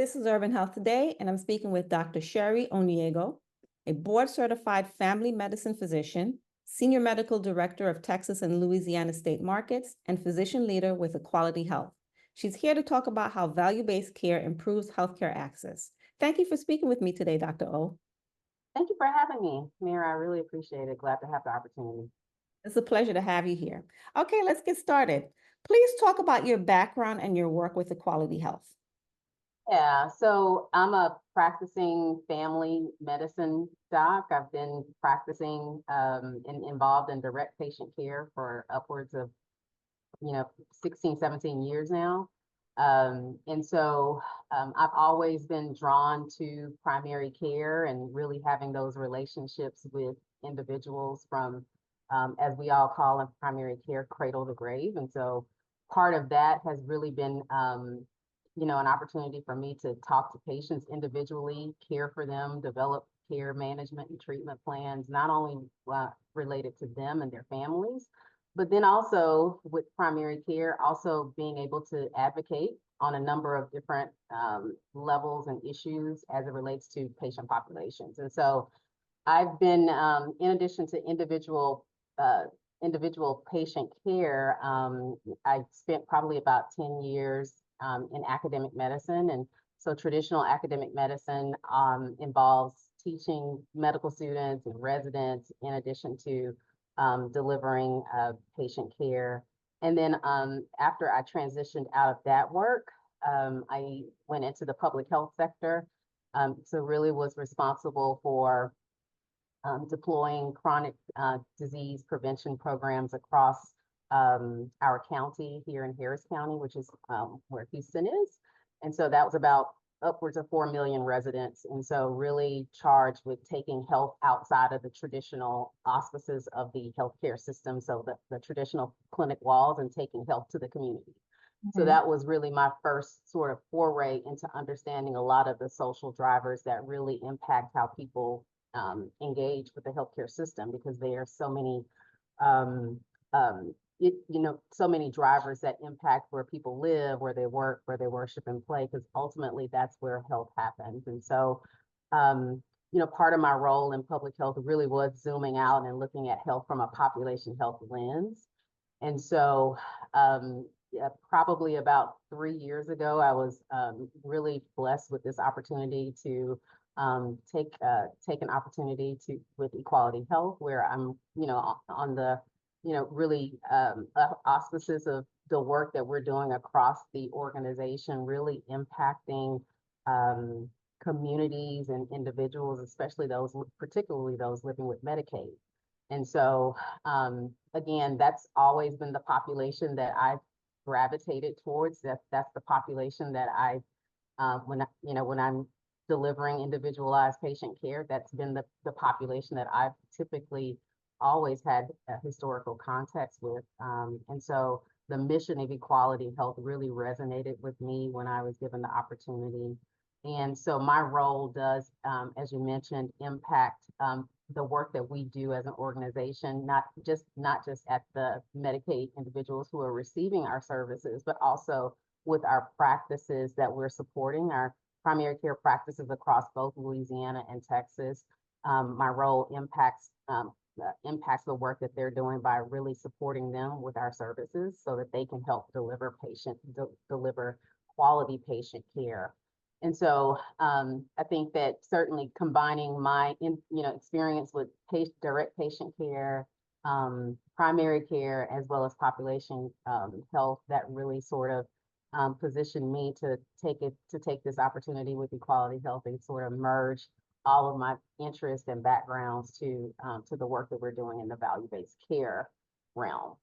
This is Urban Health Today, and I'm speaking with Dr. Sherri Onyiego, a board-certified family medicine physician, senior medical director of Texas and Louisiana state markets, and physician leader with Equality Health. She's here to talk about how value-based care improves healthcare access. Thank you for speaking with me today, Dr. O. Thank you for having me, Mira. I really appreciate it. Glad to have the opportunity. It's a pleasure to have you here. Okay, let's get started. Please talk about your background and your work with Equality Health. Yeah, so I'm a practicing family medicine doc. I've been practicing and involved in direct patient care for upwards of 16, 17 years now. I've always been drawn to primary care and really having those relationships with individuals from, as we all call in primary care, cradle to grave. And so part of that has really been, an opportunity for me to talk to patients individually, care for them, develop care management and treatment plans, not only related to them and their families, but then also with primary care, also being able to advocate on a number of different levels and issues as it relates to patient populations. And so I've been, in addition to individual patient care, I spent probably about 10 years in academic medicine. And so traditional academic medicine involves teaching medical students and residents in addition to delivering patient care. And then after I transitioned out of that work, I went into the public health sector. So really was responsible for deploying chronic disease prevention programs across our county here in Harris County, which is where Houston is. And so that was about upwards of 4 million residents. And so really charged with taking health outside of the traditional auspices of the healthcare system. So the traditional clinic walls and taking health to the community. Mm-hmm. So that was really my first sort of foray into understanding a lot of the social drivers that really impact how people engage with the healthcare system, because there are so many so many drivers that impact where people live, where they work, where they worship and play, because ultimately that's where health happens. And so, part of my role in public health really was zooming out and looking at health from a population health lens. And so, probably about 3 years ago, I was really blessed with this opportunity to take an opportunity with Equality Health, where I'm, on the really auspices of the work that we're doing across the organization, really impacting communities and individuals, especially particularly those living with Medicaid. And so, again, that's always been the population that I've gravitated towards. That's the population that when I'm delivering individualized patient care, that's been the population that I've typically always had a historical context with. And so the mission of Equality Health really resonated with me when I was given the opportunity. And so my role does, as you mentioned, impact the work that we do as an organization, not just at the Medicaid individuals who are receiving our services, but also with our practices that we're supporting, our primary care practices across both Louisiana and Texas. My role impacts the work that they're doing by really supporting them with our services so that they can help deliver quality patient care. And so I think that certainly combining my experience with direct patient care, primary care, as well as population health, that really sort of positioned me to take this opportunity with Equality Health and sort of merge all of my interests and backgrounds to the work that we're doing in the value-based care realm.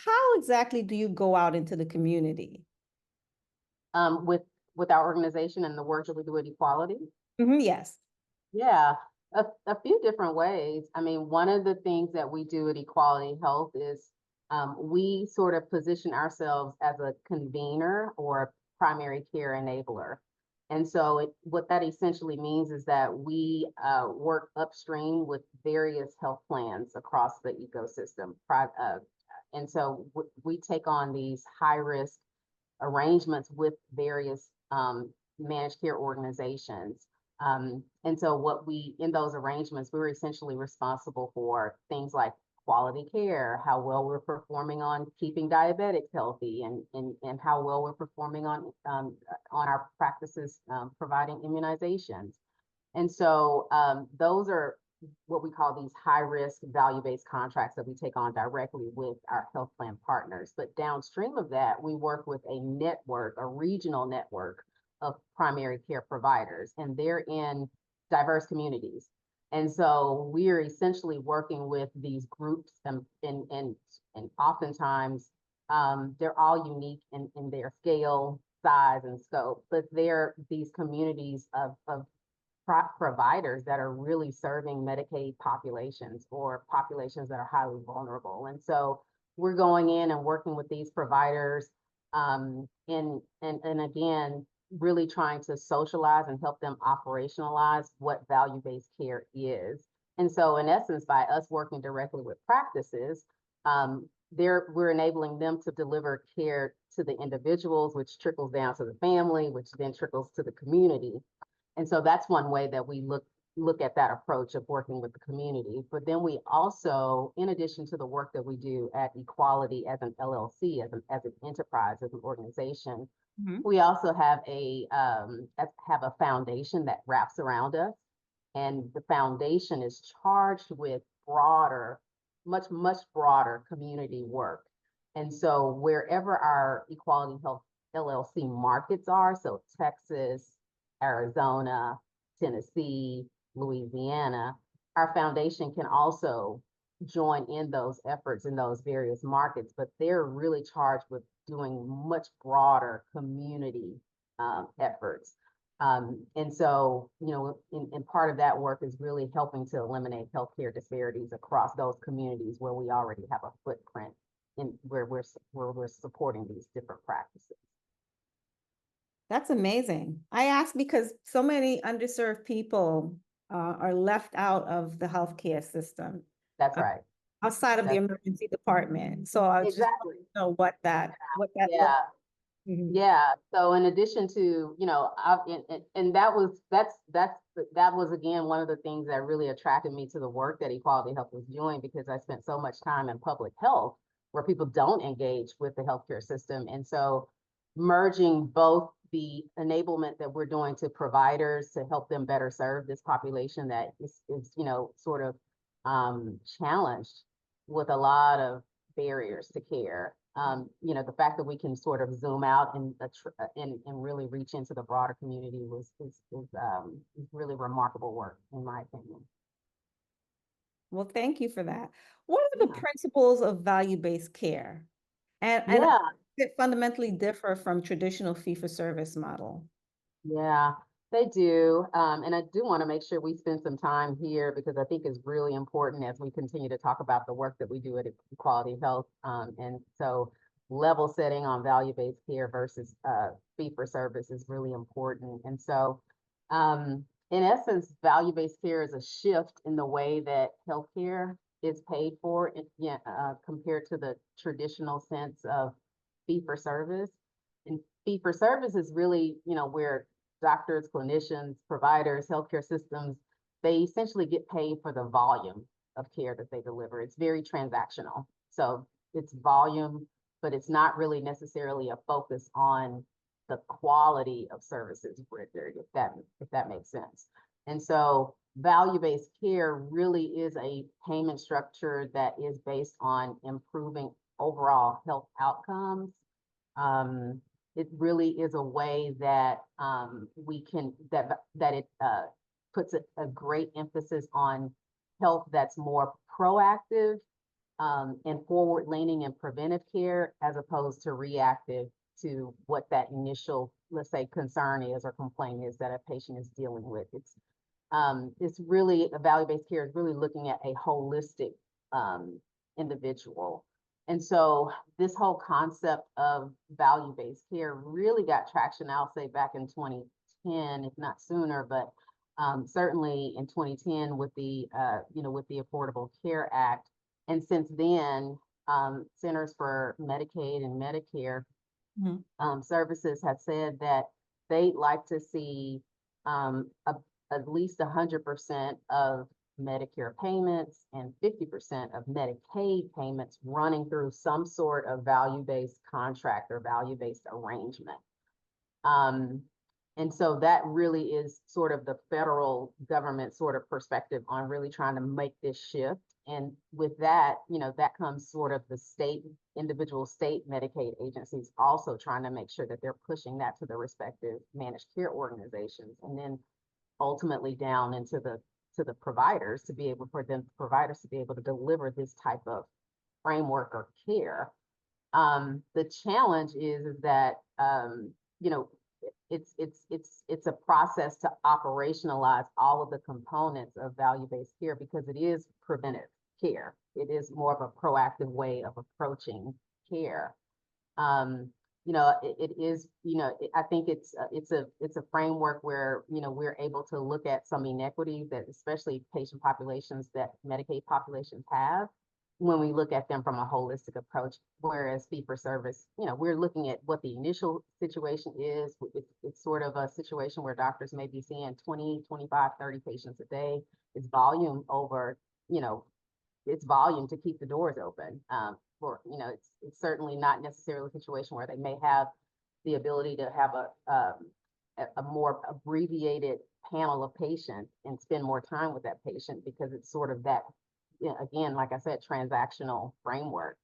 How exactly do you go out into the community? With our organization and the work that we do at Equality? Mm-hmm, yes. Yeah, a few different ways. I mean, one of the things that we do at Equality Health is we sort of position ourselves as a convener or primary care enabler. And so what that essentially means is that we work upstream with various health plans across the ecosystem. And so we take on these high-risk arrangements with various managed care organizations. And so in those arrangements, we were essentially responsible for things like quality care, how well we're performing on keeping diabetics healthy, and how well we're performing on our practices, providing immunizations. And so those are what we call these high-risk value-based contracts that we take on directly with our health plan partners. But downstream of that, we work with a network, a regional network of primary care providers, and they're in diverse communities. And so we are essentially working with these groups, and oftentimes they're all unique in their scale, size, and scope, but they're these communities of providers that are really serving Medicaid populations or populations that are highly vulnerable. And so we're going in and working with these providers, and again, really trying to socialize and help them operationalize what value-based care is. And so in essence, by us working directly with practices, we're enabling them to deliver care to the individuals, which trickles down to the family, which then trickles to the community. And so that's one way that we look at that approach of working with the community. But then we also, in addition to the work that we do at Equality as an LLC, as an enterprise, as an organization, we also have a foundation that wraps around us. And the foundation is charged with much broader community work. And so wherever our Equality Health LLC markets are, so Texas, Arizona, Tennessee, Louisiana, our foundation can also join in those efforts in those various markets, but they're really charged with doing much broader community efforts. And so, and part of that work is really helping to eliminate healthcare disparities across those communities where we already have a footprint in where we're supporting these different practices. That's amazing. I ask because so many underserved people are left out of the healthcare system. That's right. Outside of the emergency department. So I just want to know what that yeah. Mm-hmm. Yeah. So in addition to, and that was again one of the things that really attracted me to the work that Equality Health was doing, because I spent so much time in public health where people don't engage with the healthcare system. And so merging both the enablement that we're doing to providers to help them better serve this population that is sort of challenged with a lot of barriers to care. The fact that we can sort of zoom out and really reach into the broader community is really remarkable work, in my opinion. Well, thank you for that. What are the principles of value-based care? And it fundamentally differ from traditional fee-for-service model? Yeah, they do. And I do want to make sure we spend some time here, because I think it's really important as we continue to talk about the work that we do at Equality Health. And so level setting on value-based care versus fee-for-service is really important. And so in essence, value-based care is a shift in the way that healthcare is paid for, compared to the traditional sense of fee-for-service. And fee-for-service is really, where doctors, clinicians, providers, healthcare systems, they essentially get paid for the volume of care that they deliver. It's very transactional. So it's volume, but it's not really necessarily a focus on the quality of services rendered, if that makes sense. And so value-based care really is a payment structure that is based on improving overall health outcomes. It really is a way that it puts a great emphasis on health that's more proactive and forward-leaning and preventive care, as opposed to reactive to what that initial, let's say, concern is or complaint is that a patient is dealing with. It's really, a value-based care is really looking at a holistic individual. And so this whole concept of value-based care really got traction, I'll say, back in 2010, if not sooner, but certainly in 2010 with the Affordable Care Act. And since then, Centers for Medicaid and Medicare services have said that they'd like to see at least 100% of Medicare payments and 50% of Medicaid payments running through some sort of value-based contract or value-based arrangement. And so that really is sort of the federal government sort of perspective on really trying to make this shift. And with that, that comes sort of the individual state Medicaid agencies also trying to make sure that they're pushing that to the respective managed care organizations, and then ultimately down into the providers to be able to deliver this type of framework or care. The challenge is that it's a process to operationalize all of the components of value-based care, because it is preventive care. It is more of a proactive way of approaching care. It is, I think it's a framework where, we're able to look at some inequities that especially patient populations that Medicaid populations have when we look at them from a holistic approach, whereas fee for service, we're looking at what the initial situation is. It's sort of a situation where doctors may be seeing 20, 25, 30 patients a day. It's volume over, it's volume to keep the doors open. It's certainly not necessarily a situation where they may have the ability to have a more abbreviated panel of patients and spend more time with that patient, because it's sort of that, again, like I said, transactional framework.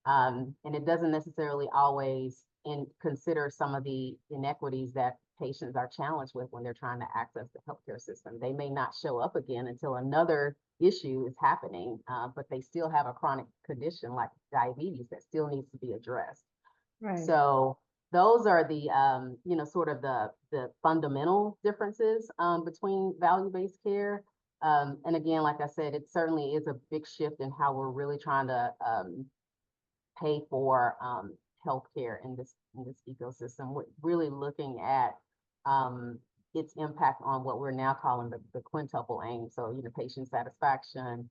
And it doesn't necessarily always consider some of the inequities that patients are challenged with when they're trying to access the healthcare system. They may not show up again until another issue is happening, but they still have a chronic condition like diabetes that still needs to be addressed. Right. So those are the, sort of the fundamental differences between value-based care. And again, like I said, it certainly is a big shift in how we're really trying to pay for healthcare in this ecosystem. We're really looking at its impact on what we're now calling the quintuple aim. So, patient satisfaction,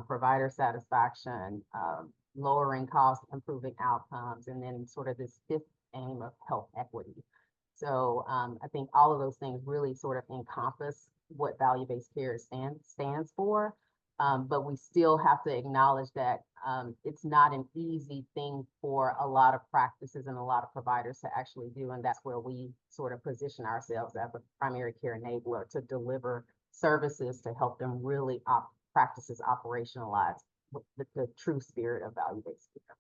provider satisfaction, lowering costs, improving outcomes, and then sort of this fifth aim of health equity. So I think all of those things really sort of encompass what value-based care stands for. But we still have to acknowledge that it's not an easy thing for a lot of practices and a lot of providers to actually do. And that's where we sort of position ourselves as a primary care enabler to deliver services to help them really practices operationalize the true spirit of value-based care.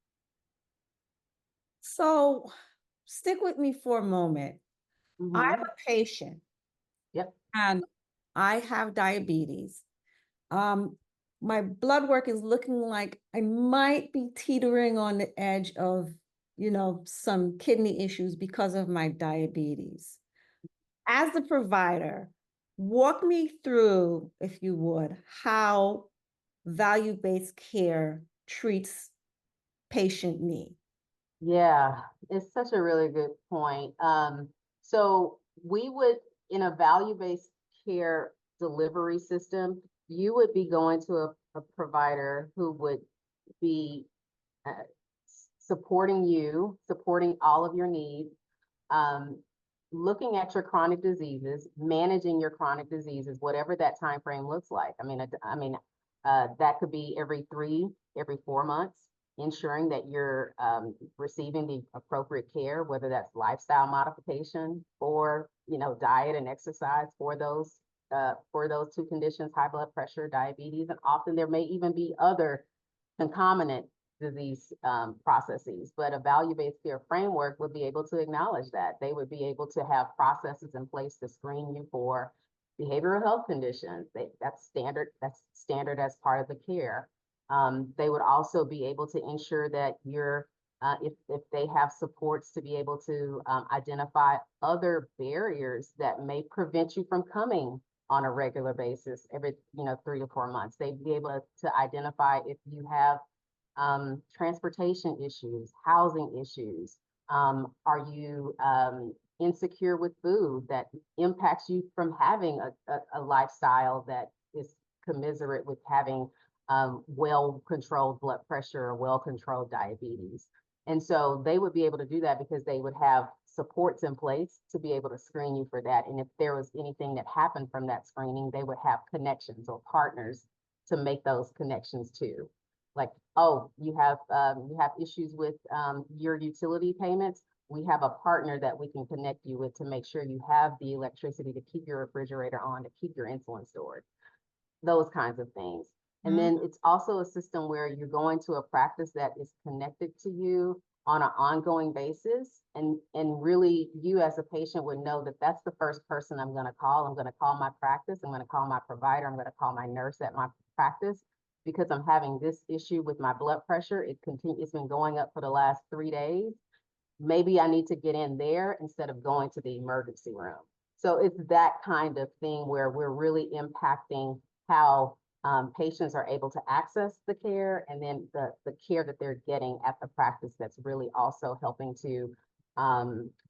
So stick with me for a moment. Mm-hmm. I'm a patient. Yep. And I have diabetes. My blood work is looking like I might be teetering on the edge of, some kidney issues because of my diabetes. As a provider, walk me through, if you would, how value-based care treats patient need. Yeah, it's such a really good point. So we would, in a value-based care delivery system, you would be going to a provider who would be supporting you, supporting all of your needs, looking at your chronic diseases, managing your chronic diseases, whatever that time frame looks like. That could be every 4 months, ensuring that you're receiving the appropriate care, whether that's lifestyle modification or diet and exercise for those two conditions, high blood pressure, diabetes, and often there may even be other concomitant disease processes. But a value-based care framework would be able to acknowledge that. They would be able to have processes in place to screen you for behavioral health conditions. That's standard as part of the care. They would also be able to ensure that you're, if they have supports, to be able to identify other barriers that may prevent you from coming on a regular basis every 3 to 4 months. They'd be able to identify if you have transportation issues, housing issues. Are you insecure with food that impacts you from having a lifestyle that is commiserate with having well-controlled blood pressure or well-controlled diabetes? And so they would be able to do that because they would have supports in place to be able to screen you for that. And if there was anything that happened from that screening, they would have connections or partners to make those connections to. Like, oh, you have issues with your utility payments. We have a partner that we can connect you with to make sure you have the electricity to keep your refrigerator on, to keep your insulin stored, those kinds of things. And then it's also a system where you're going to a practice that is connected to you on an ongoing basis. And really you as a patient would know that that's the first person I'm going to call. I'm going to call my practice. I'm going to call my provider. I'm going to call my nurse at my practice because I'm having this issue with my blood pressure. It's been going up for the last 3 days. Maybe I need to get in there instead of going to the emergency room. So it's that kind of thing where we're really impacting how patients are able to access the care, and then the care that they're getting at the practice that's really also helping to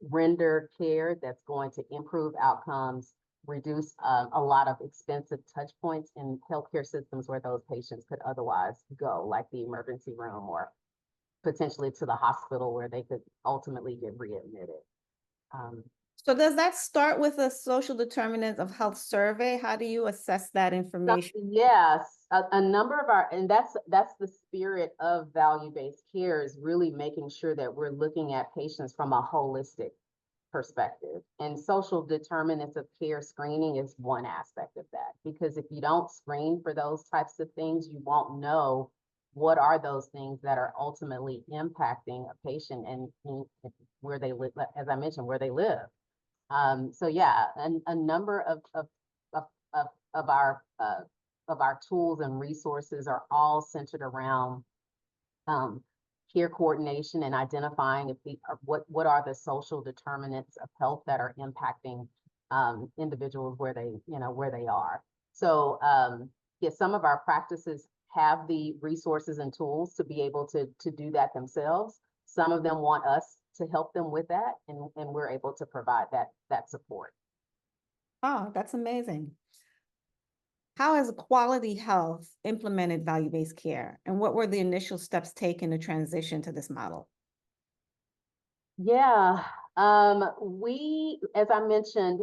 render care that's going to improve outcomes, reduce a lot of expensive touch points in healthcare systems where those patients could otherwise go, like the emergency room or potentially to the hospital where they could ultimately get readmitted. So does that start with a social determinants of health survey? How do you assess that information? Yes, a number of and that's the spirit of value-based care, is really making sure that we're looking at patients from a holistic perspective. And social determinants of care screening is one aspect of that, because if you don't screen for those types of things, you won't know what are those things that are ultimately impacting a patient and where they live, as I mentioned, where they live. So yeah, a number of our tools and resources are all centered around care coordination and identifying what are the social determinants of health that are impacting individuals where they are. So yeah, some of our practices have the resources and tools to be able to do that themselves. Some of them want us to help them with that, and we're able to provide that support. Oh, that's amazing. How has Quality Health implemented value-based care, and what were the initial steps taken to transition to this model? Yeah, we, as I mentioned,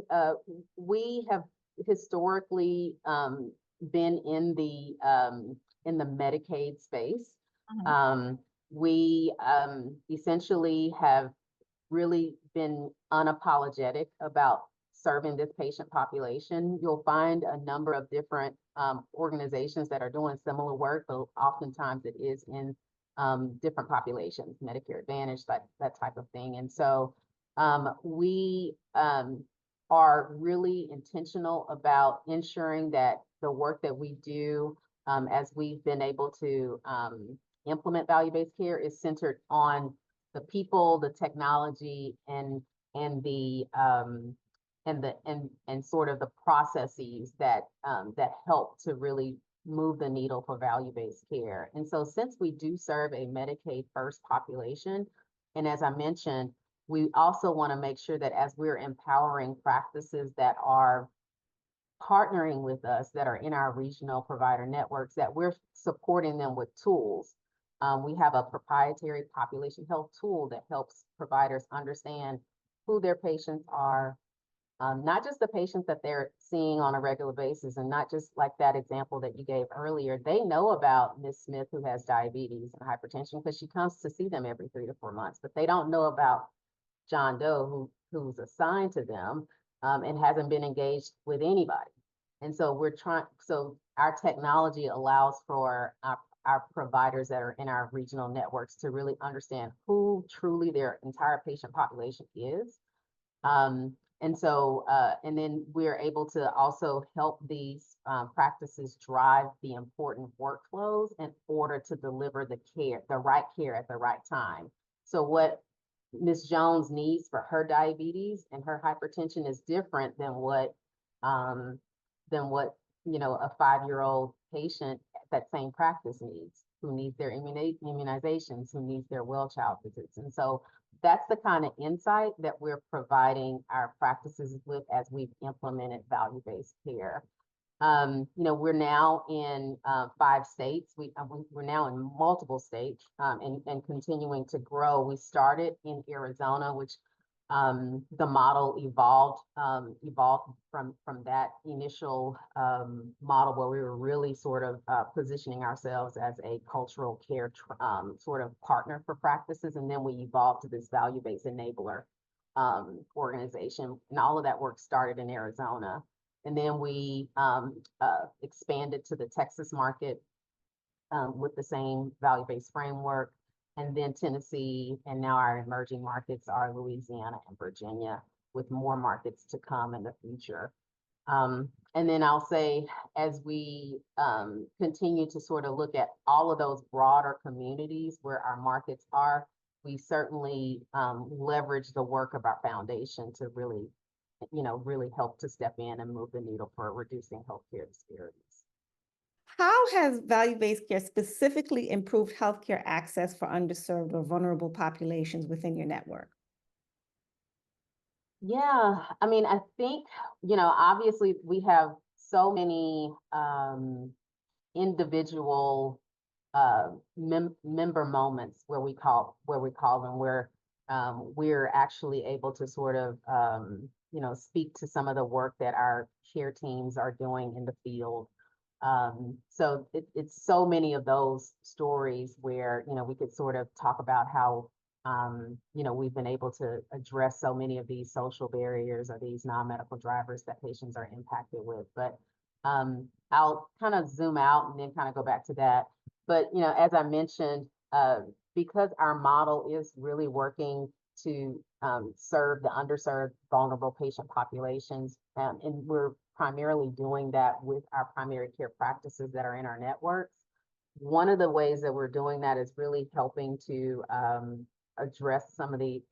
we have historically been in the Medicaid space. We essentially have really been unapologetic about serving this patient population. You'll find a number of different organizations that are doing similar work, but oftentimes it is in different populations, Medicare Advantage, that type of thing. And so we are really intentional about ensuring that the work that we do, as we've been able to implement value-based care, is centered on the people, the technology, and sort of the processes that help to really move the needle for value-based care. And so since we do serve a Medicaid first population, and as I mentioned, we also want to make sure that as we're empowering practices that are partnering with us, that are in our regional provider networks, that we're supporting them with tools. We have a proprietary population health tool that helps providers understand who their patients are, not just the patients that they're seeing on a regular basis, and not just like that example that you gave earlier. They know about Miss Smith who has diabetes and hypertension because she comes to see them every 3 to 4 months, but they don't know about John Doe who's assigned to them and hasn't been engaged with anybody. And so so our technology allows for our providers that are in our regional networks to really understand who truly their entire patient population is. And so, and then we're able to also help these practices drive the important workflows in order to deliver the right care at the right time. So what Ms. Jones needs for her diabetes and her hypertension is different than what a 5-year-old patient at that same practice needs, who needs their immunizations, who needs their well child visits. And so that's the kind of insight that we're providing our practices with as we've implemented value-based care. We're now in 5 states. We're now in multiple states and continuing to grow. We started in Arizona, which The model evolved from that initial model where we were really sort of positioning ourselves as a cultural care sort of partner for practices, and then we evolved to this value-based enabler organization, and all of that work started in Arizona, and then we expanded to the Texas market with the same value-based framework. And then Tennessee, and now our emerging markets are Louisiana and Virginia, with more markets to come in the future. And then I'll say, as we continue to sort of look at all of those broader communities where our markets are, we certainly leverage the work of our foundation to really, really help to step in and move the needle for reducing healthcare disparities. How has value-based care specifically improved healthcare access for underserved or vulnerable populations within your network? Yeah, I mean, I think, obviously we have so many individual member moments where we call them, where we're actually able to sort of speak to some of the work that our care teams are doing in the field. So it's so many of those stories where, we could sort of talk about how, we've been able to address so many of these social barriers or these non-medical drivers that patients are impacted with. But I'll kind of zoom out and then kind of go back to that. But, as I mentioned, because our model is really working to serve the underserved, vulnerable patient populations, and we're primarily doing that with our primary care practices that are in our networks. One of the ways that we're doing that is really helping to address some of the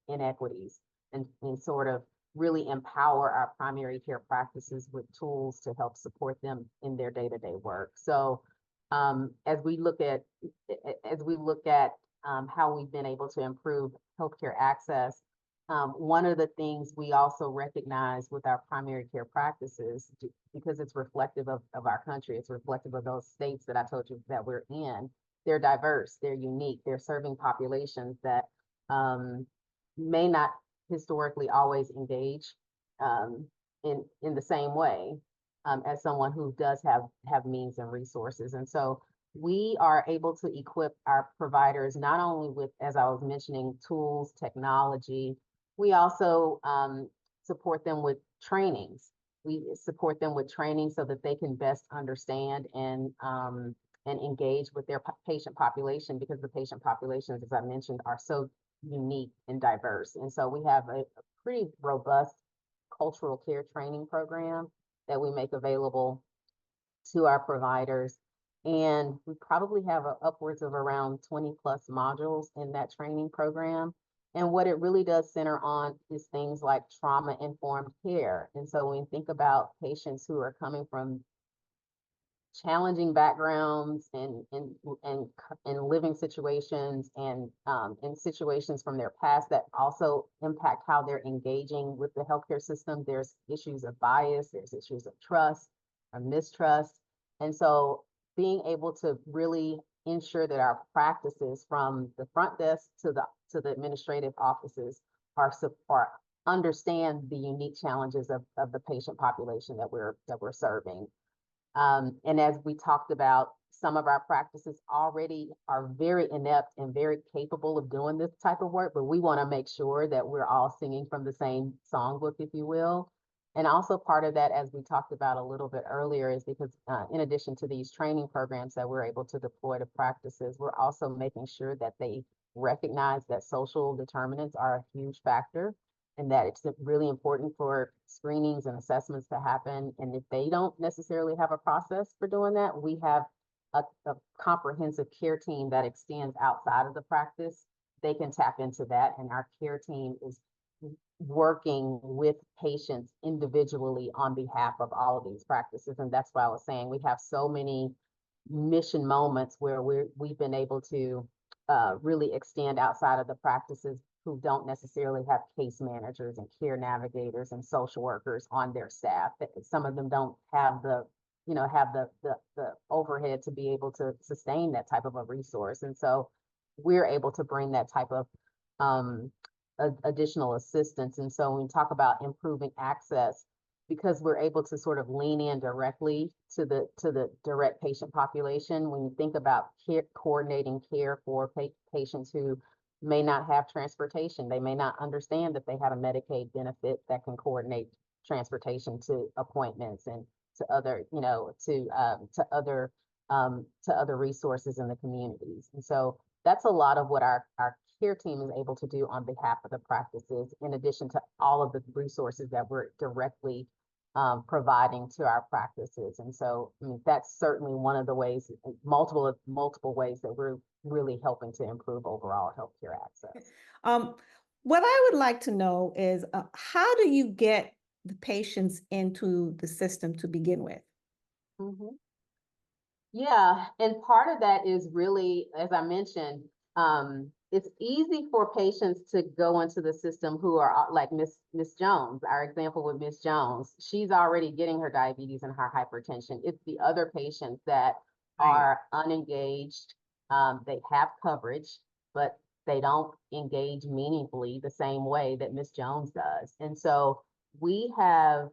inequities and sort of really empower our primary care practices with tools to help support them in their day-to-day work. So as we look at how we've been able to improve healthcare access, one of the things we also recognize with our primary care practices, because it's reflective of our country, it's reflective of those states that I told you that we're in. They're diverse, they're unique, they're serving populations that may not historically always engage in the same way as someone who does have means and resources. And so we are able to equip our providers not only with, as I was mentioning, tools, technology. We also support them with trainings. We support them with training so that they can best understand and engage with their patient population, because the patient populations, as I mentioned, are so unique and diverse. And so we have a pretty robust cultural care training program that we make available to our providers. And we probably have upwards of around 20 plus modules in that training program. And what it really does center on is things like trauma-informed care. And so when we think about patients who are coming from challenging backgrounds and living situations and in situations from their past that also impact how they're engaging with the healthcare system, there's issues of bias, there's issues of trust or mistrust. And so being able to really ensure that our practices, from the front desk to the administrative offices, are understand the unique challenges of the patient population that we're serving. And as we talked about, some of our practices already are very inept and very capable of doing this type of work, but we want to make sure that we're all singing from the same songbook, if you will. And also part of that, as we talked about a little bit earlier, is because in addition to these training programs that we're able to deploy to practices, we're also making sure that they recognize that social determinants are a huge factor, and that it's really important for screenings and assessments to happen. And if they don't necessarily have a process for doing that, we have a comprehensive care team that extends outside of the practice. They can tap into that, and our care team is working with patients individually on behalf of all of these practices. And that's why I was saying we have so many mission moments where we've been able to really extend outside of the practices, who don't necessarily have case managers and care navigators and social workers on their staff. Some of them don't have the overhead to be able to sustain that type of a resource. And so we're able to bring that type of additional assistance. And so when we talk about improving access, because we're able to sort of lean in directly to the direct patient population, when you think about coordinating care for patients who may not have transportation, they may not understand that they have a Medicaid benefit that can coordinate transportation to appointments and to other, to other resources in the communities. And so that's a lot of what our care team is able to do on behalf of the practices, in addition to all of the resources that we're directly providing to our practices. And so, I mean, that's certainly one of the ways, multiple ways that we're really helping to improve overall healthcare access. What I would like to know is how do you get the patients into the system to begin with? Mm-hmm. Yeah, and part of that is really, as I mentioned, it's easy for patients to go into the system who are like Miss Jones, our example with Miss Jones. She's already getting her diabetes and her hypertension. It's the other patients that are unengaged. They have coverage, but they don't engage meaningfully the same way that Miss Jones does. And so we have,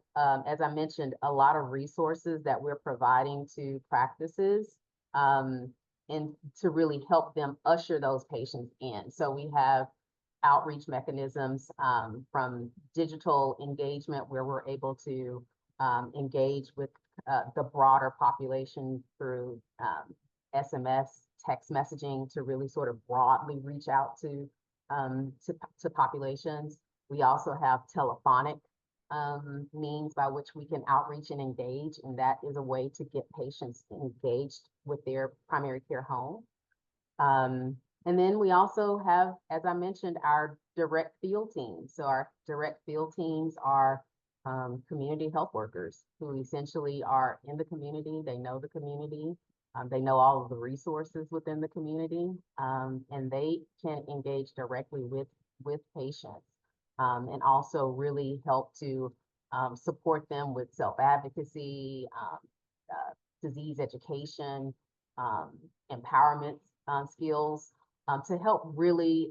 as I mentioned, a lot of resources that we're providing to practices and to really help them usher those patients in. So we have outreach mechanisms from digital engagement where we're able to engage with the broader population through SMS, text messaging to really sort of broadly reach out to populations. We also have telephonic means by which we can outreach and engage, and that is a way to get patients engaged with their primary care home. And then we also have, as I mentioned, our direct field teams. So our direct field teams are community health workers who essentially are in the community. They know the community. They know all of the resources within the community, and they can engage directly with patients. And also really help to support them with self-advocacy, disease education, empowerment skills, to help really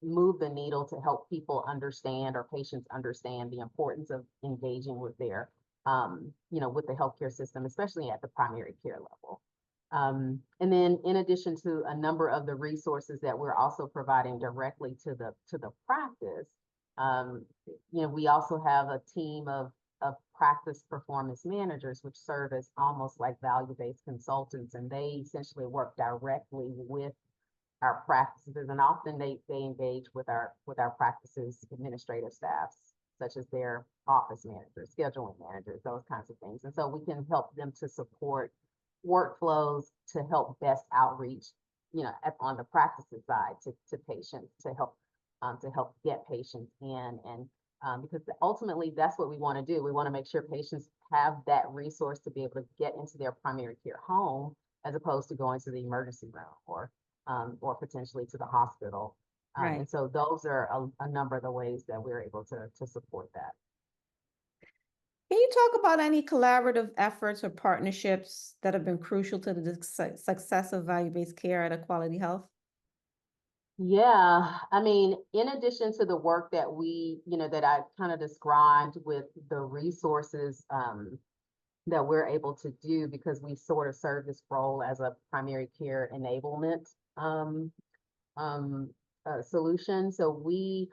move the needle to help people understand, or patients understand, the importance of engaging with their, with the healthcare system, especially at the primary care level. And then in addition to a number of the resources that we're also providing directly to the practice, we also have a team of practice performance managers, which serve as almost like value-based consultants, and they essentially work directly with our practices, and often they engage with our practices administrative staffs, such as their office managers, scheduling managers, those kinds of things. And so we can help them to support workflows to help best outreach, on the practices side to patients, to help get patients in. And because ultimately that's what we want to do. We want to make sure patients have that resource to be able to get into their primary care home, as opposed to going to the emergency room or potentially to the hospital. Right. And so those are a number of the ways that we're able to support that. Can you talk about any collaborative efforts or partnerships that have been crucial to the success of value-based care at Equality Health? Yeah, I mean, in addition to the work that that I kind of described with the resources that we're able to do, because we sort of serve this role as a primary care enablement solution. So we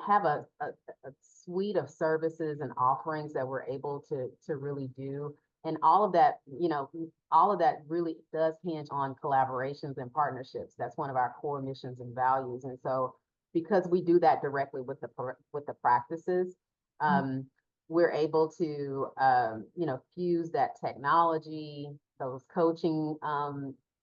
have a suite of services and offerings that we're able to really do. And all of that really does hinge on collaborations and partnerships. That's one of our core missions and values. And so because we do that directly with the practices, we're able to, fuse that technology, those coaching,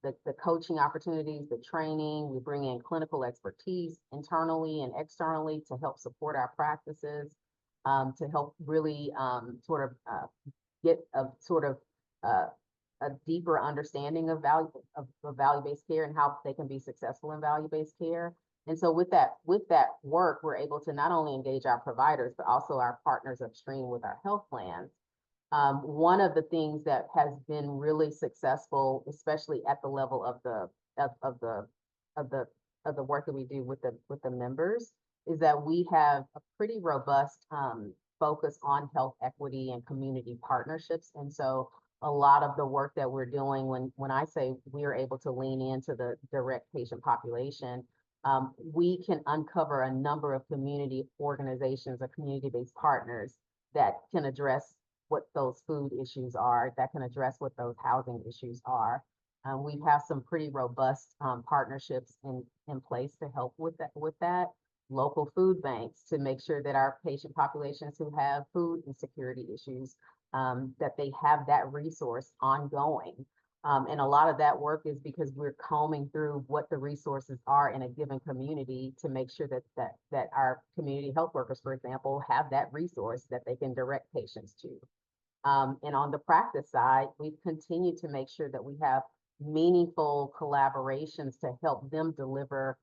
the coaching opportunities, the training. We bring in clinical expertise internally and externally to help support our practices, to help really get a deeper understanding of value-based care and how they can be successful in value-based care. And so with that work, we're able to not only engage our providers, but also our partners upstream with our health plans. One of the things that has been really successful, especially at the level of the of the work that we do with the members is that we have a pretty robust focus on health equity and community partnerships. And so a lot of the work that we're doing when I say we are able to lean into the direct patient population, we can uncover a number of community organizations or community-based partners that can address what those food issues are, that can address what those housing issues are. We have some pretty robust partnerships in place to help with that. Local food banks to make sure that our patient populations who have food insecurity issues, that they have that resource ongoing. And a lot of that work is because we're combing through what the resources are in a given community to make sure that our community health workers, for example, have that resource that they can direct patients to. And on the practice side, we've continued to make sure that we have meaningful collaborations to help them deliver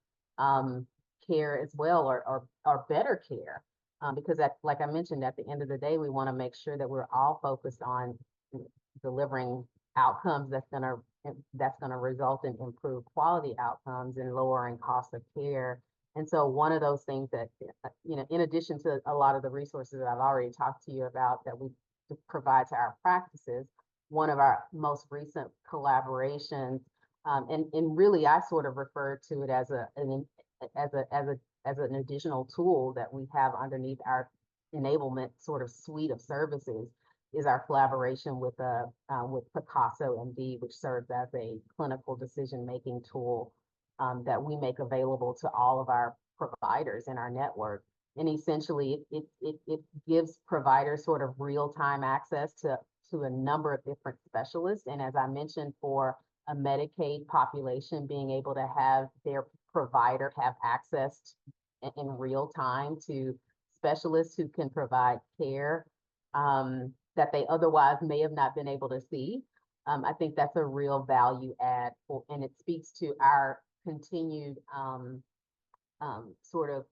care as well, or better care. Because like I mentioned, at the end of the day, we want to make sure that we're all focused on delivering outcomes that's gonna result in improved quality outcomes and lowering cost of care. And so one of those things that, in addition to a lot of the resources that I've already talked to you about that we provide to our practices, one of our most recent collaborations, and really I sort of refer to it as an additional tool that we have underneath our enablement sort of suite of services, is our collaboration with Picasso MD, which serves as a clinical decision-making tool that we make available to all of our providers in our network. And essentially, it gives providers sort of real-time access to a number of different specialists. And as I mentioned, for a Medicaid population, being able to have their provider have access in real time to specialists who can provide care that they otherwise may have not been able to see. I think that's a real value add, and it speaks to our continued sort of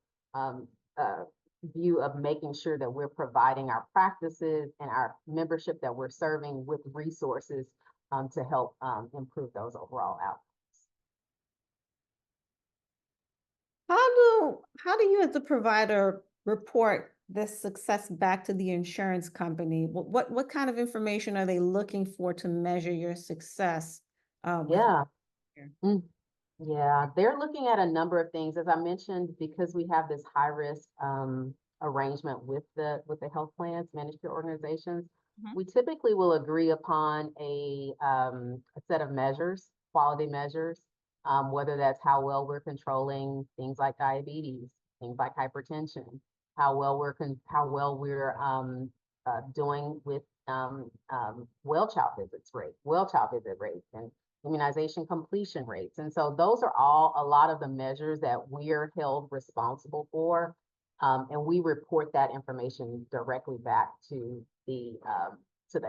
view of making sure that we're providing our practices and our membership that we're serving with resources to help improve those overall outcomes. How do you as the provider report this success back to the insurance company? What kind of information are they looking for to measure your success? Yeah. Yeah, they're looking at a number of things. As I mentioned, because we have this high risk arrangement with the health plans, managed care organizations, we typically will agree upon a set of measures, quality measures, whether that's how well we're controlling things like diabetes, things like hypertension, how well we're doing with well child visit rates, and immunization completion rates. And so those are all a lot of the measures that we're held responsible for. And we report that information directly back to the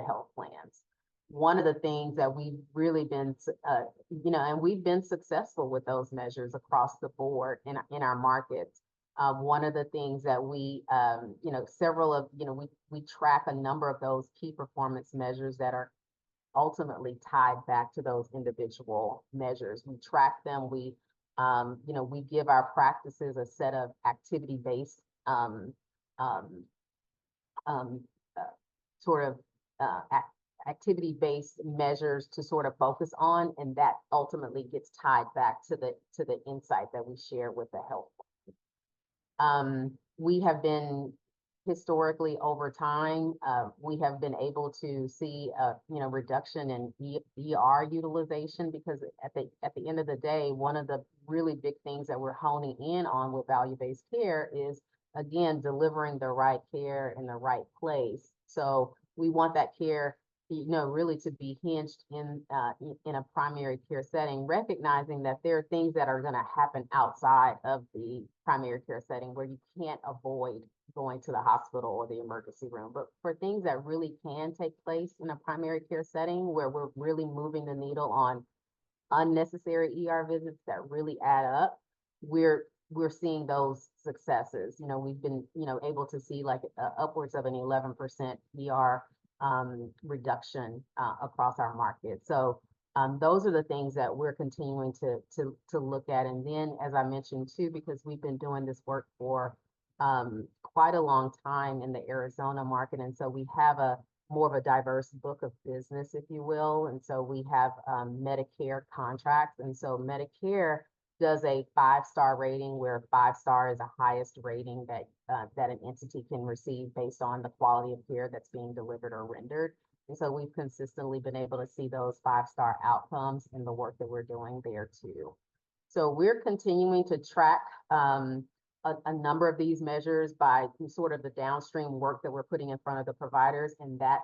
health plans. One of the things that we've really been, and we've been successful with those measures across the board in our markets. One of the things that we track a number of those key performance measures that are ultimately tied back to those individual measures. We track them. We give our practices a set of activity-based activity-based measures to sort of focus on, and that ultimately gets tied back to the insight that we share with the health. We have been historically over time, we have been able to see a reduction in ER utilization, because at the end of the day, one of the really big things that we're honing in on with value-based care is, again, delivering the right care in the right place. So we want that care, really to be hinged in a primary care setting, recognizing that there are things that are going to happen outside of the primary care setting where you can't avoid going to the hospital or the emergency room. But for things that really can take place in a primary care setting, where we're really moving the needle on unnecessary ER visits that really add up, we're seeing those successes. We've been, able to see like upwards of an 11% ER reduction across our market. So Those are the things that we're continuing to look at. And then, as I mentioned too, because we've been doing this work for quite a long time in the Arizona market, and so we have a more of a diverse book of business, if you will. And so we have Medicare contracts, and so Medicare does a 5-star rating, where 5-star is the highest rating that that an entity can receive based on the quality of care that's being delivered or rendered. And so we've consistently been able to see those 5-star outcomes in the work that we're doing there too. So we're continuing to track a number of these measures by sort of the downstream work that we're putting in front of the providers, and that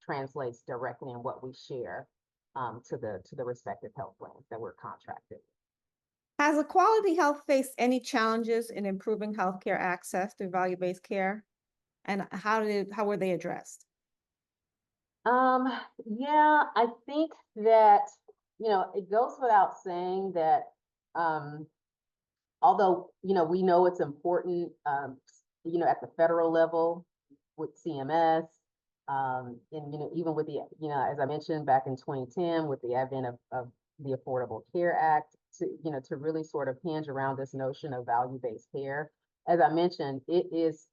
translates directly in what we share to the respective health plans that we're contracted. Has Equality Health faced any challenges in improving healthcare access through value-based care? And how were they addressed? Yeah, I think that, it goes without saying that, although, we know it's important, at the federal level with CMS, and, even with the, as I mentioned back in 2010, with the advent of the Affordable Care Act, to really sort of hinge around this notion of value-based care. As I mentioned, it is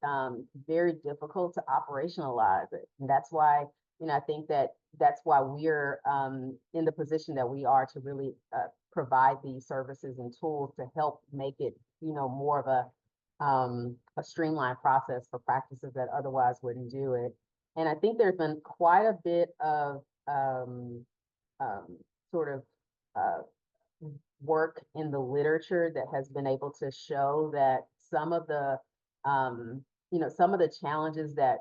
very difficult to operationalize it. And that's why, I think that's why we're in the position that we are, to really provide these services and tools to help make it, more of a streamlined process for practices that otherwise wouldn't do it. And I think there's been quite a bit of sort of work in the literature that has been able to show that some of the some of the challenges that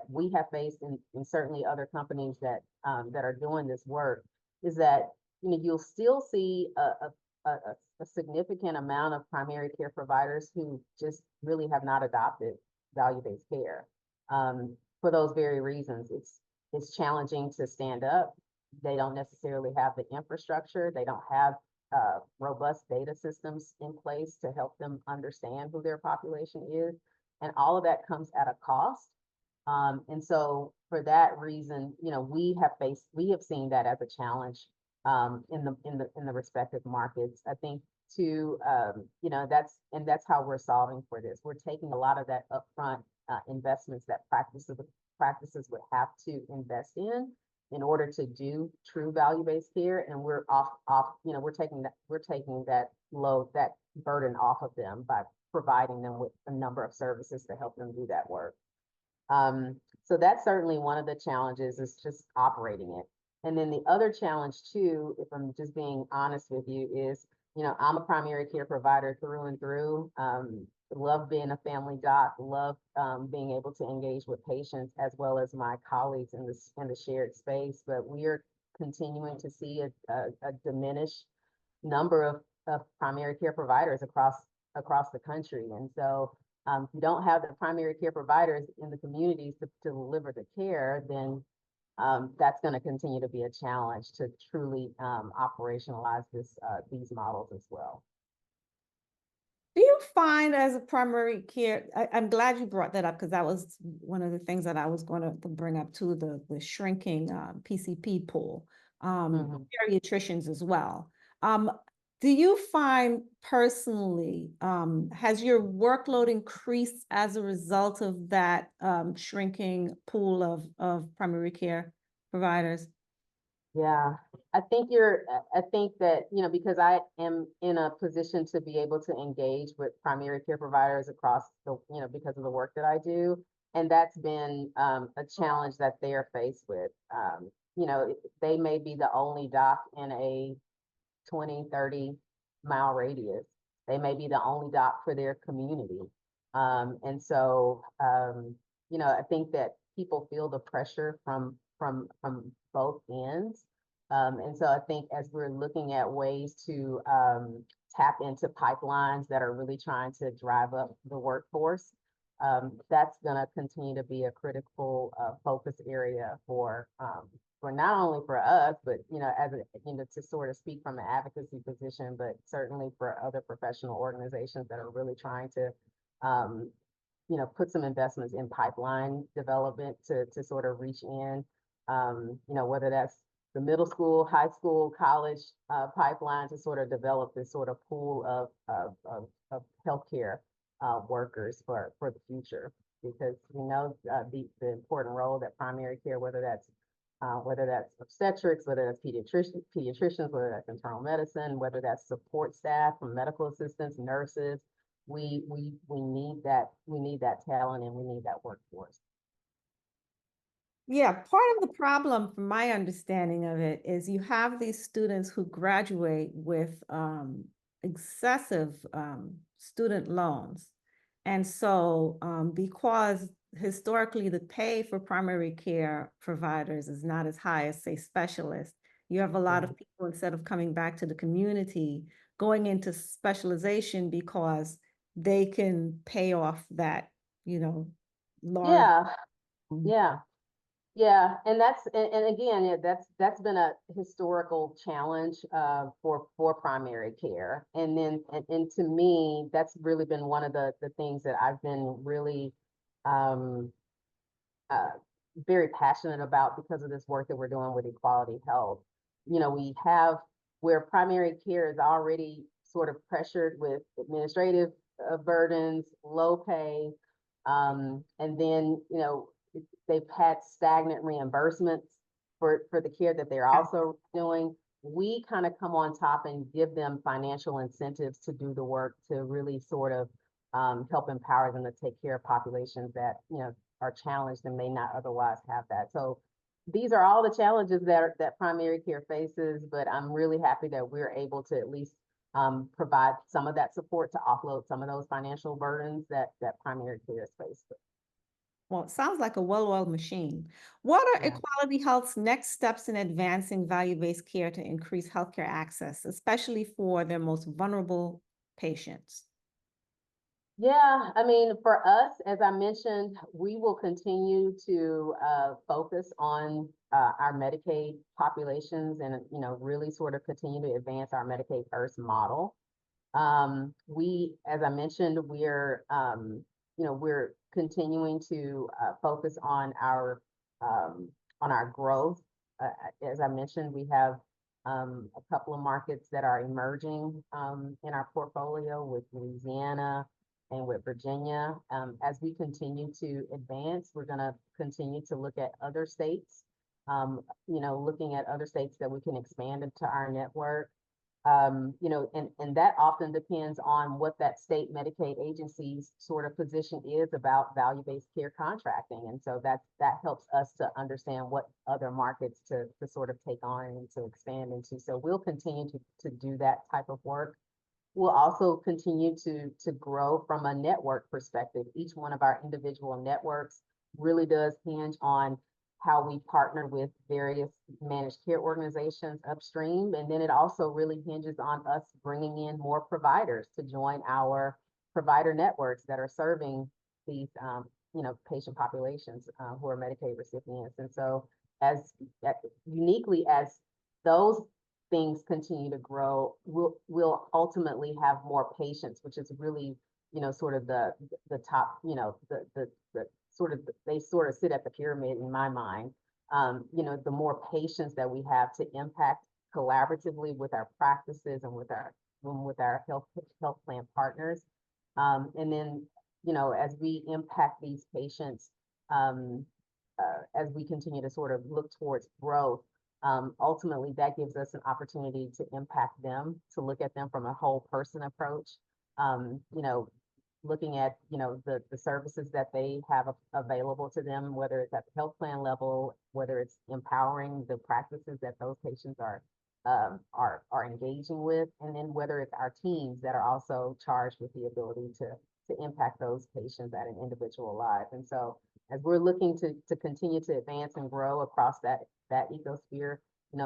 we have faced, and certainly other companies that that are doing this work, is that you'll still see a significant amount of primary care providers who just really have not adopted value-based care, for those very reasons. It's challenging to stand up. They don't necessarily have the infrastructure. They don't have robust data systems in place to help them understand who their population is. And all of that comes at a cost. And so for that reason, we have seen that as a challenge in the respective markets. I think too, that's how we're solving for this. We're taking a lot of that upfront investments that practices would have to invest in order to do true value-based care, and we're we're taking that burden off of them by providing them with a number of services to help them do that work. So that's certainly one of the challenges, is just operating it. And then the other challenge too, if I'm just being honest with you, is, I'm a primary care provider through and through. Love being a family doc, love being able to engage with patients as well as my colleagues in the shared space. But we are continuing to see a diminished number of primary care providers across the country. And so if you don't have the primary care providers in the communities to deliver the care, then that's going to continue to be a challenge to truly operationalize these models as well. Do you find, as a primary care, I'm glad you brought that up, because that was one of the things that I was going to bring up too, the shrinking PCP pool, geriatricians as well. Do you find personally, has your workload increased as a result of that shrinking pool of primary care providers? Yeah, I think that, because I am in a position to be able to engage with primary care providers across the, because of the work that I do. And that's been a challenge that they are faced with. They may be the only doc in a 20, 30-mile radius. They may be the only doc for their community. And so, I think that people feel the pressure from both ends. And so I think as we're looking at ways to tap into pipelines that are really trying to drive up the workforce, that's going to continue to be a critical focus area for not only for us, but as to sort of speak from an advocacy position, but certainly for other professional organizations that are really trying to put some investments in pipeline development to sort of reach in, whether that's the middle school, high school, college pipeline to sort of develop this sort of pool of healthcare workers for the future. Because we know the important role that primary care, whether that's obstetrics, whether that's pediatricians, whether that's internal medicine, whether that's support staff from medical assistants, nurses, we need that talent and we need that workforce. Yeah, part of the problem, from my understanding of it, is you have these students who graduate with excessive student loans. And so because historically the pay for primary care providers is not as high as, say, specialists, you have a lot of people, instead of coming back to the community, going into specialization because they can pay off that, large. Yeah, yeah. Yeah, and again, that's been a historical challenge for primary care. And then and to me, that's really been one of the things that I've been really um uh very passionate about because of this work that we're doing with Equality Health. We have where primary care is already sort of pressured with administrative burdens, low pay, and then they've had stagnant reimbursements for the care that they're also doing. We kind of come on top and give them financial incentives to do the work to really sort of help empower them to take care of populations that are challenged and may not otherwise have that. So these are all the challenges that primary care faces, but I'm really happy that we're able to at least provide some of that support to offload some of those financial burdens that primary care is faced with. Well, it sounds like a well-oiled machine. What are Yeah. Equality Health's next steps in advancing value-based care to increase healthcare access, especially for their most vulnerable patients? Yeah, I mean, for us, as I mentioned, we will continue to focus on our Medicaid populations and, really sort of continue to advance our Medicaid first model. As I mentioned, we're continuing to focus on our growth. As I mentioned, we have a couple of markets that are emerging in our portfolio with Louisiana and with Virginia. As we continue to advance, we're going to continue to look at other states, looking at other states that we can expand into our network. And that often depends on what that state Medicaid agency's sort of position is about value-based care contracting. And so that helps us to understand what other markets to sort of take on and to expand into. So we'll continue to do that type of work. We'll also continue to grow from a network perspective. Each one of our individual networks really does hinge on how we partner with various managed care organizations upstream. And then it also really hinges on us bringing in more providers to join our provider networks that are serving these, patient populations who are Medicaid recipients. And so as uniquely as those things continue to grow, we'll ultimately have more patients, which is really, sort of the top, the sort of, they sort of sit at the pyramid in my mind. The more patients that we have to impact collaboratively with our practices and with our health plan partners. And then, as we impact these patients, as we continue to sort of look towards growth, ultimately that gives us an opportunity to impact them, to look at them from a whole person approach. Looking at the services that they have available to them, whether it's at the health plan level, whether it's empowering the practices that those patients are engaging with, and then whether it's our teams that are also charged with the ability to impact those patients at an individual life. And so as we're looking to continue to advance and grow across that ecosphere,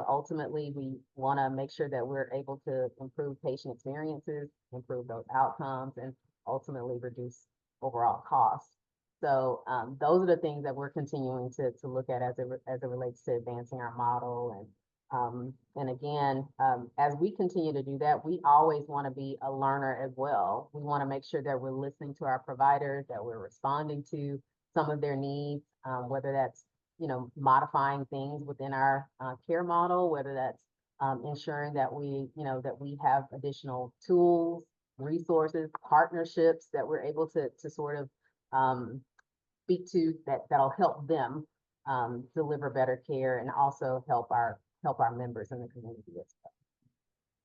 ultimately we want to make sure that we're able to improve patient experiences, improve those outcomes, and ultimately reduce overall costs. So those are the things that we're continuing to look at as it relates to advancing our model. And again, as we continue to do that, we always want to be a learner as well. We want to make sure that we're listening to our providers, that we're responding to some of their needs, whether that's modifying things within our care model, whether that's ensuring that that we have additional tools, resources, partnerships that we're able to sort of speak to that'll help them deliver better care and also help our members in the community as well.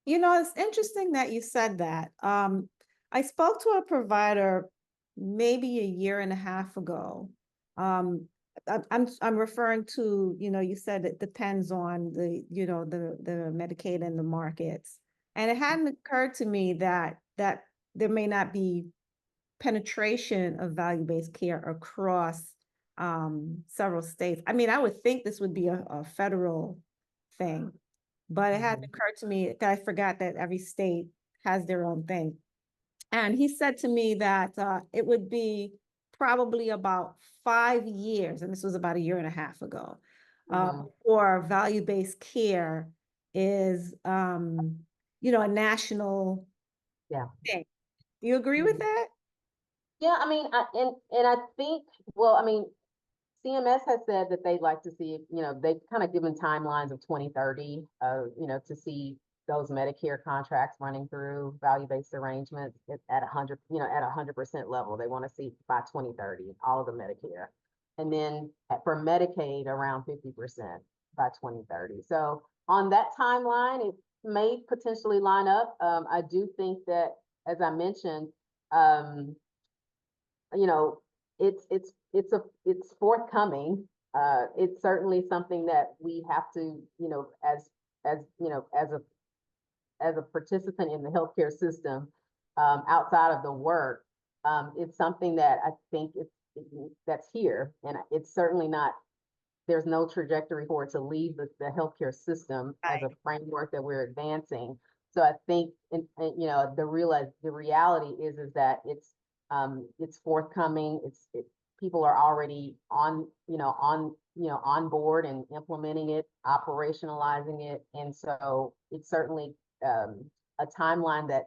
It's interesting that you said that. I spoke to a provider maybe a year and a half ago. I'm referring to, you said it depends on the Medicaid and the markets. And it hadn't occurred to me that there may not be penetration of value-based care across several states. I mean, I would think this would be a federal thing, but it hadn't occurred to me that I forgot that every state has their own thing. And he said to me that it would be probably about 5 years, and this was about a year and a half ago, or value-based care is, a national thing. Do you agree with that? Yeah, I mean, and I think, well, I mean, CMS has said that they'd like to see, they've kind of given timelines of 2030, to see those Medicare contracts running through value-based arrangements at 100%, at 100% level. They want to see by 2030, all of the Medicare. And then for Medicaid, around 50% by 2030. So on that timeline, it may potentially line up. I do think that, as I mentioned, it's forthcoming. It's certainly something that we have to, as a participant in the healthcare system, outside of the work, it's something that I think that's here, and it's certainly not. There's no trajectory for it to leave the healthcare system as a framework that we're advancing. So I think, the reality is that it's forthcoming. People are already on board and implementing it, operationalizing it, and so it's certainly a timeline that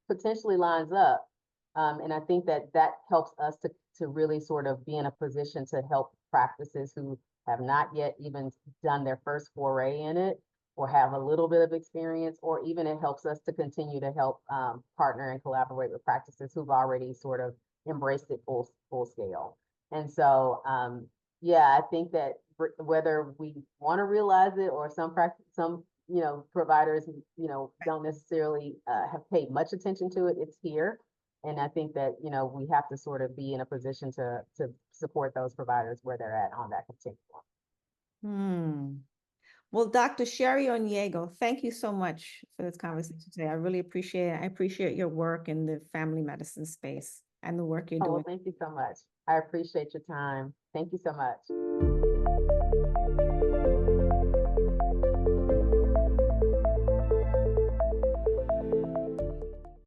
potentially lines up. And I think that helps us to really sort of be in a position to help practices who have not yet even done their first foray in it, or have a little bit of experience, or even it helps us to continue to help partner and collaborate with practices who've already sort of embraced it full scale. And so, I think that whether we want to realize it, or some providers, don't necessarily have paid much attention to it, it's here. And I think that, we have to sort of be in a position to support those providers where they're at on that continuum. Well, Dr. Sherri Onyiego, thank you so much for this conversation today. I really appreciate it. I appreciate your work in the family medicine space and the work you're doing. Well, thank you so much. I appreciate your time. Thank you so much.